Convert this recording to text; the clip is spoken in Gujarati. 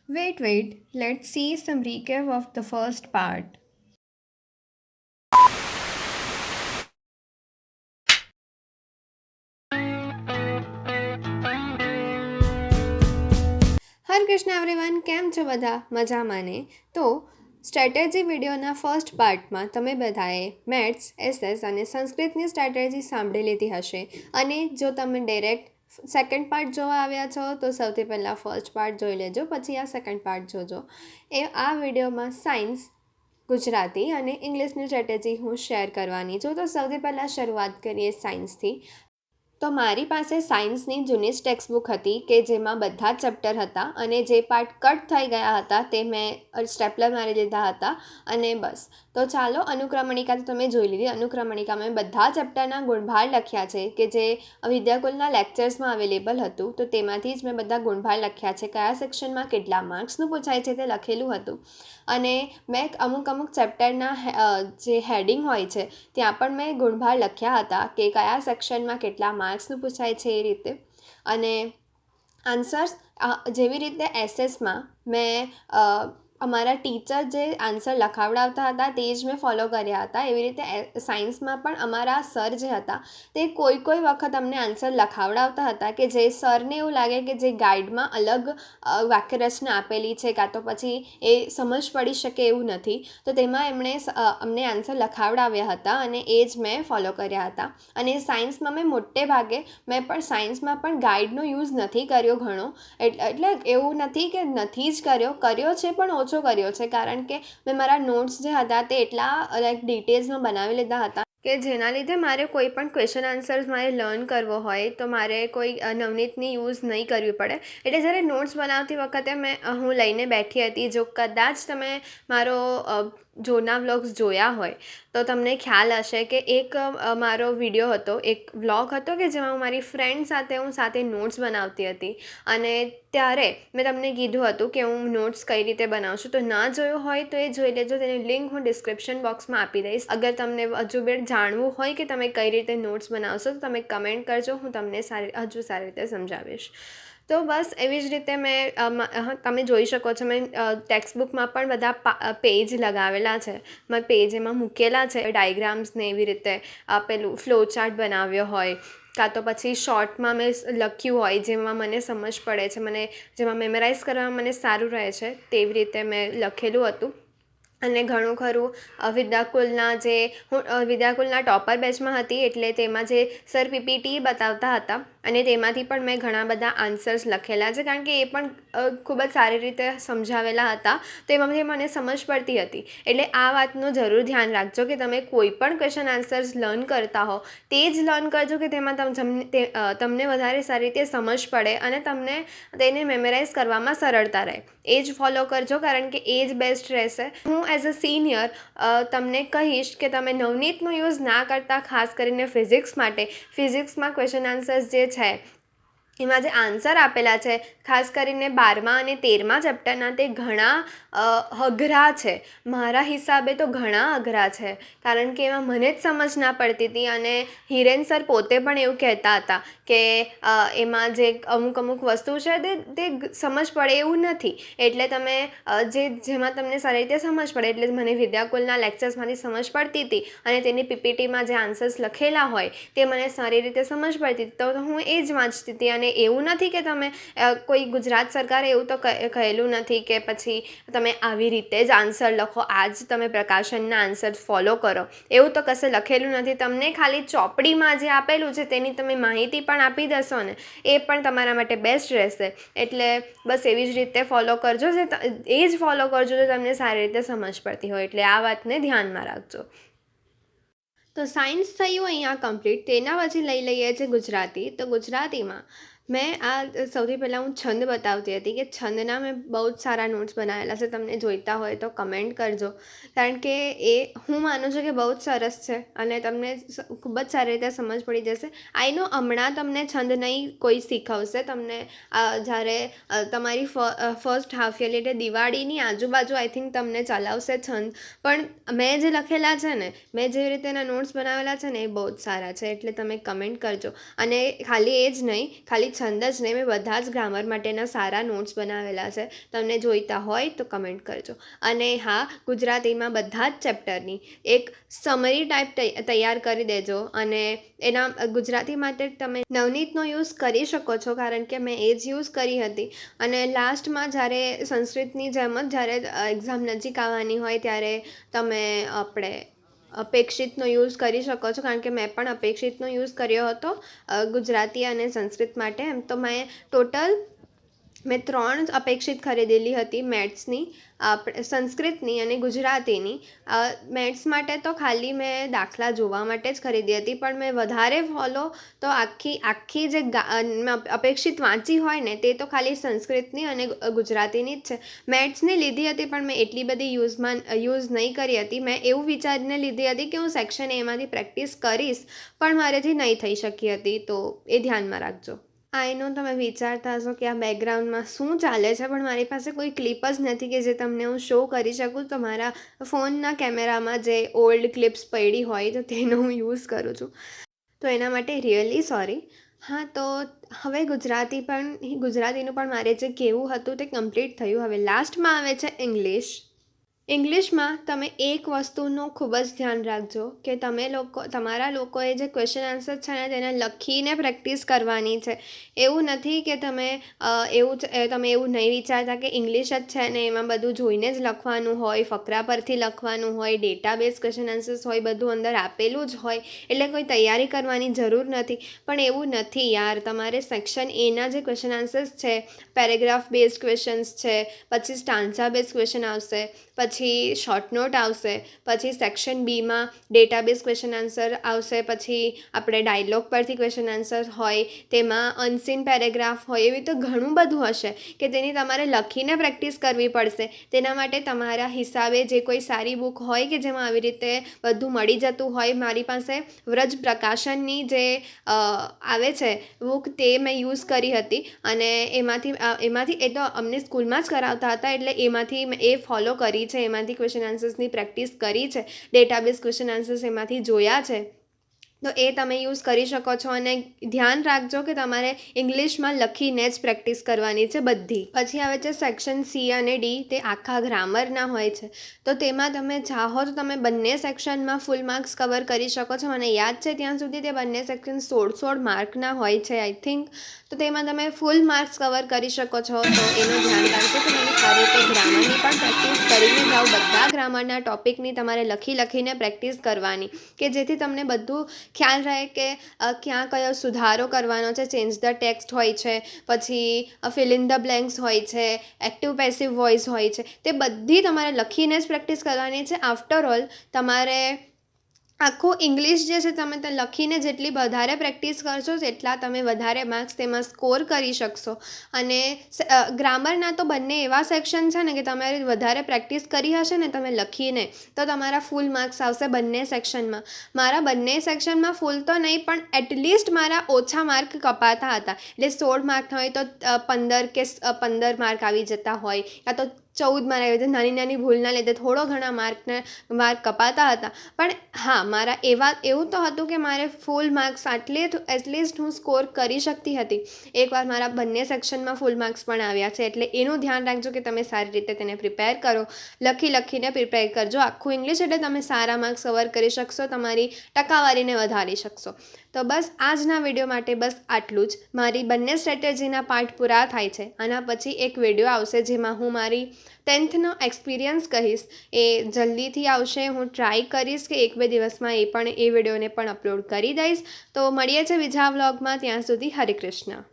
Wait, let's see some recap of the first part. Har Krishna everyone, કેમ છો બધા? મજામાં ને? તો સ્ટ્રેટેજી વિડીયોના ફર્સ્ટ પાર્ટમાં તમે બધાએ મેથ્સ, એસએસ અને સંસ્કૃતની સ્ટ્રેટેજી સાંભળી લીધી હશે. અને જો તમે ડાયરેક્ટ સેકન્ડ પાર્ટ જોવા આવ્યા છો તો સૌથી પહેલાં ફર્સ્ટ પાર્ટ જોઈ લેજો, પછી આ સેકન્ડ પાર્ટ જોજો. આ વિડીયોમાં સાયન્સ, ગુજરાતી અને ઇંગ્લિશની સ્ટ્રેટેજી હું શેર કરવાની છું. તો સૌથી પહેલાં શરૂઆત કરીએ સાયન્સથી. તો મારી પાસે સાયન્સની જૂની જ ટેક્સ્ટબુક હતી કે જેમાં બધા જ ચેપ્ટર હતા, અને જે પાર્ટ કટ થઈ ગયા હતા તે મેં સ્ટેપલર મારી લીધા હતા. અને બસ. તો ચાલો, અનુક્રમણિકા તો તમે જોઈ લીધી. અનુક્રમણિકા મેં બધા ચેપ્ટરના ગુણભાર લખ્યા છે કે જે વિદ્યાકુલના લેક્ચર્સમાં અવેલેબલ હતું. તો તેમાંથી જ મેં બધા ગુણભાર લખ્યા છે. કયા સેક્શનમાં કેટલા માર્ક્સનું પૂછાય છે તે લખેલું હતું. અને મેં અમુક ચેપ્ટરના જે હેડિંગ હોય છે ત્યાં પણ મેં ગુણભાર લખ્યા હતા કે કયા સેક્શનમાં કેટલા માર્ક્સનું પૂછાય છે એ રીતે. અને આન્સર્સ જેવી રીતે એસએસમાં મેં અમારા ટીચર જે આન્સર લખાવડાવતા હતા તે જ મેં ફોલો કર્યા હતા. એવી રીતે સાયન્સમાં પણ અમારા સર જે હતા તે કોઈ વખત અમને આન્સર લખાવડાવતા હતા કે જે સરને એવું લાગે કે જે ગાઈડમાં અલગ વાક્યરચના આપેલી છે કાં તો પછી એ સમજ પડી શકે એવું નથી, તો તેમાં એમણે અમને આન્સર લખાવડાવ્યા હતા અને એ જ મેં ફોલો કર્યા હતા. અને સાયન્સમાં મોટે ભાગે મેં પણ સાયન્સમાં પણ ગાઈડનો યુઝ નથી કર્યો ઘણો. એટલે એવું નથી કે નથી જ કર્યો છે, પણ ઓછો કર્યો છે. કારણ કે મેં મારા નોટ્સ જે હતા તે એટલા ડિટેલ્સમાં બનાવી લીધા હતા કે જેના લીધે મારે કોઈ પણ ક્વેશ્ચન આન્સર્સ મારે લર્ન કરવો હોય તો મારે કોઈ નવનીતની યુઝ નહીં કરવી પડે. એટલે જ્યારે નોટ્સ બનાવતી વખતે હું લઈને બેઠી હતી. જો કદાચ તમે મારો જૂના વ્લોગ્સ જોયા હોય તો તમને ખ્યાલ હશે કે એક મારો વિડીયો હતો, એક વ્લોગ હતો કે જેમાં હું મારી ફ્રેન્ડ સાથે નોટ્સ બનાવતી હતી. અને ત્યારે મેં તમને કીધું હતું કે હું નોટ્સ કઈ રીતે બનાવું છું. તો ના જોયું હોય તો એ જોઈ લેજો. તેની લિંક હું ડિસ્ક્રિપ્શન બોક્સમાં આપી દઈશ. અગર તમને હજુ બે જાણવું હોય કે તમે કઈ રીતે નોટ્સ બનાવશો તો તમે કમેન્ટ કરજો, હું તમને હજુ સારી રીતે સમજાવીશ. તો બસ એવી જ રીતે તમે જોઈ શકો છો, મેં ટેક્સ્ટબુકમાં પણ બધા પેજ લગાવેલા છે. મેં પેજ એમાં મૂકેલા છે ડાયગ્રામ્સને. એવી રીતે પેલું ફ્લો ચાર્ટ બનાવ્યો હોય કાં તો પછી શોર્ટમાં મેં લખ્યું હોય જેમાં મને સમજ પડે છે, જેમાં મેમરાઇઝ કરવામાં મને સારું રહે છે, તેવી રીતે મેં લખેલું હતું. અને ઘણું ખરું હું વિદ્યાકુલના ટોપર બેચમાં હતી, એટલે તેમાં જે સર પીપીટી બતાવતા હતા અને તેમાંથી પણ મેં ઘણા બધા આન્સર્સ લખેલા છે. કારણ કે એ પણ ખૂબ જ સારી રીતે સમજાવેલા હતા, તો એમાંથી મને સમજ પડતી હતી. એટલે આ વાતનું જરૂર ધ્યાન રાખજો કે તમે કોઈ પણ ક્વેશ્ચન આન્સર્સ લર્ન કરતા હો તે જ લર્ન કરજો કે તેમાં તમને વધારે સારી રીતે સમજ પડે અને તમને તેને મેમરાઇઝ કરવામાં સરળતા રહે. એ જ ફોલો કરજો, કારણ કે એ જ બેસ્ટ રહેશે. હું એઝ અ સિનિયર તમને કહીશ કે તમે નવનીતનો યુઝ ના કરતા, ખાસ કરીને ફિઝિક્સમાં ક્વેશ્ચન આન્સર્સ જે છે એમાં જે આન્સર આપેલા છે, ખાસ કરીને 12મા અને 13મા ચેપ્ટરના, તે ઘણા અઘરા છે. મારા હિસાબે તો ઘણા અઘરા છે, કારણ કે એમાં મને જ સમજ ના પડતી હતી. અને હિરેન સર પોતે પણ એવું કહેતા હતા કે એમાં જે અમુક વસ્તુ છે તે સમજ પડે એવું નથી. એટલે તમે જેમાં તમને સારી રીતે સમજ પડે, એટલે મને વિદ્યાકુલના લેક્ચર્સમાંથી સમજ પડતી હતી અને તેની પીપીટીમાં જે આન્સર્સ લખેલા હોય તે મને સારી રીતે સમજ પડતી હતી, તો હું એ જ વાંચતી હતી. અને એવું નથી કે તમે કોઈ ગુજરાત સરકારે એવું તો કહેલું નથી કે પછી તમે આવી રીતે જ આન્સર લખો, આ જ તમે પ્રકાશનના આન્સર ફોલો કરો, એવું તો કશે લખેલું નથી. તમને ખાલી ચોપડીમાં જે આપેલું છે તેની તમે માહિતી પણ આપી દેશો ને, એ પણ તમારા માટે બેસ્ટ રહેશે. એટલે બસ એવી જ રીતે ફોલો કરજો, એ જ ફોલો કરજો જો તમને સારી રીતે સમજ પડતી હોય. એટલે આ વાતને ધ્યાનમાં રાખજો. તો સાયન્સ થયું અહીંયા કમ્પ્લીટ. તેના પછી લઈ લઈએ છીએ ગુજરાતી. તો ગુજરાતીમાં મેં સૌથી પહેલાં હું છંદ બતાવતી હતી કે છંદના મેં બહુ જ સારા નોટ્સ બનાવેલા છે. તમને જોઈતા હોય તો કમેન્ટ કરજો, કારણ કે એ હું માનું છું કે બહુ જ સરસ છે અને તમને ખૂબ જ સારી રીતે સમજ પડી જશે. આઈ નો હમણાં તમને છંદ નહીં કોઈ શીખવશે. તમને જ્યારે તમારી ફર્સ્ટ હાફ યરલી એટલે દિવાળીની આજુબાજુ આઈ થિંક તમને ચલાવશે છંદ. પણ મેં જે લખેલા છે ને, મેં જેવી રીતે એના નોટ્સ બનાવેલા છે ને, એ બહુ જ સારા છે. એટલે તમે કમેન્ટ કરજો. અને ખાલી એ જ નહીં, ખાલી છંદ જ નહીં, મેં બધા જ ગ્રામર માટેના સારા નોટ્સ બનાવેલા છે. તમને જોઈતા હોય તો કમેન્ટ કરજો. અને હા, ગુજરાતીમાં બધા જ ચેપ્ટરની એક સમરી ટાઈપ તૈયાર કરી દેજો. અને એના ગુજરાતી માટે તમે નવનીતનો યુઝ કરી શકો છો, કારણ કે મેં એ જ યુઝ કરી હતી. અને લાસ્ટમાં જ્યારે સંસ્કૃતની જેમ જ જ્યારે એક્ઝામ નજીક આવવાની હોય ત્યારે તમે અપેક્ષિતનો યુઝ કરી શકો છો, કારણ કે મેં પણ અપેક્ષિતનો યુઝ કર્યો હતો ગુજરાતી અને સંસ્કૃત માટે. એમ તો મેં 3 અપેક્ષિત ખરીદેલી હતી, મેથ્સની, સંસ્કૃતની અને ગુજરાતીની. મેથ્સ માટે તો ખાલી મેં દાખલા જોવા માટે જ ખરીદી હતી, પણ મેં વધારે ફોલો તો આખી જે અપેક્ષિત વાંચી હોય ને તે તો ખાલી સંસ્કૃતની અને ગુજરાતીની જ છે. મેથ્સની લીધી હતી પણ મેં એટલી બધી યુઝ નહીં કરી હતી. મેં એવું વિચારીને લીધી હતી કે હું સેક્શન એમાંથી પ્રેક્ટિસ કરીશ, પણ મારેથી નહીં થઈ શકી હતી. તો એ ધ્યાનમાં રાખજો. આઈ નો તમે વિચારતા હશો કે આ બેકગ્રાઉન્ડમાં શું ચાલે છે, પણ મારી પાસે કોઈ ક્લિપ જ નથી કે જે તમને હું શો કરી શકું. તો મારા ફોનના કેમેરામાં જે ઓલ્ડ ક્લિપ્સ પડી હોય તો તેનો હું યુઝ કરું છું, તો એના માટે રિયલી સોરી. હા, તો હવે ગુજરાતીનું પણ મારે જે કહેવું હતું તે કમ્પ્લીટ થયું. હવે લાસ્ટમાં આવે છે ઇંગ્લિશ. ઇંગ્લિશમાં તમે એક વસ્તુનું ખૂબ જ ધ્યાન રાખજો કે તમારા લોકોએ જે ક્વેશ્ચન આન્સર છે ને તેને લખીને પ્રેક્ટિસ કરવાની છે. એવું નથી કે તમે એવું નહીં વિચારતા કે ઇંગ્લિશ જ છે ને એમાં બધું જોઈને જ લખવાનું હોય, ફકરા પરથી લખવાનું હોય, ડેટાબેઝ ક્વેશ્ચન આન્સર્સ હોય, બધું અંદર આપેલું જ હોય, એટલે કોઈ તૈયારી કરવાની જરૂર નથી. પણ એવું નથી યાર. તમારે સેક્શન એના જે ક્વેશ્ચન આન્સર્સ છે, પેરેગ્રાફ બેઝ ક્વેશ્ચન્સ છે, પછી સ્ટાન્સા બેઝ ક્વેશ્ચન આવશે, પછી શોર્ટ નોટ આવશે, પછી સેક્શન બીમાં ડેટાબેઝ ક્વેશ્ચન આન્સર આવશે, પછી આપણે ડાયલોગ પરથી ક્વેશ્ચન આન્સર હોય, તેમાં અનસીન પેરેગ્રાફ હોય, એવી તો ઘણું બધું હશે કે તેની તમારે લખીને પ્રેક્ટિસ કરવી પડશે. તેના માટે તમારા હિસાબે જે કોઈ સારી બુક હોય કે જેમાં આવી રીતે બધું મળી જતું હોય, મારી પાસે વ્રજ પ્રકાશનની જે આવે છે બુક, તે મેં યુઝ કરી હતી. અને એમાંથી એ તો અમને સ્કૂલમાં જ કરાવતા હતા, એટલે એમાંથી મેં એ ફોલો કરી છે, એમાંથી ક્વેશ્ચન આન્સર્સની પ્રેક્ટિસ કરી છે, ડેટાબેઝ ક્વેશ્ચન આન્સર્સ એમાંથી જોયા છે. તો એ તમે યુઝ કરી શકો છો. અને ધ્યાન રાખજો કે તમારે ઇંગ્લિશમાં લખીને જ પ્રેક્ટિસ કરવાની છે બધી. પછી આવે છે સેક્શન સી અને ડી. તે આખા ગ્રામરના હોય છે, તો તેમાં તમે ચાહો તો તમે બંને સેક્શનમાં ફૂલ માર્ક્સ કવર કરી શકો છો. મને યાદ છે ત્યાં સુધી તે બંને સેક્શન 16 માર્કના હોય છે આઈ થિંક. તો તેમાં તમે ફૂલ માર્ક્સ કવર કરી શકો છો. તો એનું ધ્યાન રાખજો કે તમે સારી રીતે ગ્રામરની પણ પ્રેક્ટિસ કરીને જાઓ. બધા ગ્રામરના ટોપિકની તમારે લખીને પ્રેક્ટિસ કરવાની, કે જેથી તમને બધું ખ્યાલ રહે કે ક્યાં કયો સુધારો કરવાનો છે. ચેન્જ ધ ટેક્સ્ટ હોય છે, પછી ફિલ ઇન ધ બ્લેન્ક્સ હોય છે, એક્ટિવ પેસિવ વોઇસ હોય છે, તે બધી તમારે લખીને જ પ્રેક્ટિસ કરવાની છે. આફ્ટર ઓલ તમારે આખું ઇંગ્લિશ જે છે તમે તે લખીને જેટલી વધારે પ્રેક્ટિસ કરશો તેટલા તમે વધારે માર્ક્સ તેમાં સ્કોર કરી શકશો. અને ગ્રામરના તો બંને એવા સેક્શન છે ને કે તમારે વધારે પ્રેક્ટિસ કરી હશે ને તમે લખીને, તો તમારા ફૂલ માર્ક્સ આવશે બંને સેક્શનમાં. મારા બંને સેક્શનમાં ફૂલ તો નહીં, પણ એટલીસ્ટ મારા ઓછા માર્ક કપાતા હતા. એટલે 16 માર્ક હોય તો 15 માર્ક આવી જતા હોય, યા તો 14 માર્ક આવી જતા. નાની ભૂલના લીધે થોડો ઘણા માર્ક કપાતા હતા. પણ હા, મારા એવું તો હતું કે મારે ફૂલ માર્ક્સ એટલીસ્ટ હું સ્કોર કરી શકતી હતી. એકવાર મારા બંને સેક્શનમાં ફૂલ માર્ક્સ પણ આવ્યા છે. એટલે એનું ધ્યાન રાખજો કે તમે સારી રીતે તેને પ્રિપેર કરો, લખીને પ્રિપેર કરજો આખું ઇંગ્લિશ. એટલે તમે સારા માર્ક્સ કવર કરી શકશો, તમારી ટકાવારીને વધારી શકશો. તો બસ આજના વિડીયો માટે બસ આટલું જ. મારી બંને સ્ટ્રેટેજીના પાર્ટ પૂરા થાય છે. આના પછી એક વિડીયો આવશે જેમાં હું મારી 10th એક્સપિરિયન્સ કહીશ. એ જલ્દીથી આવશે. હું ટ્રાય કરીશ કે 1-2 દિવસમાં એ વિડીયોને પણ અપલોડ કરી દઈશ. તો મળીએ છીએ બીજા વ્લોગમાં. ત્યાં સુધી હરે કૃષ્ણ.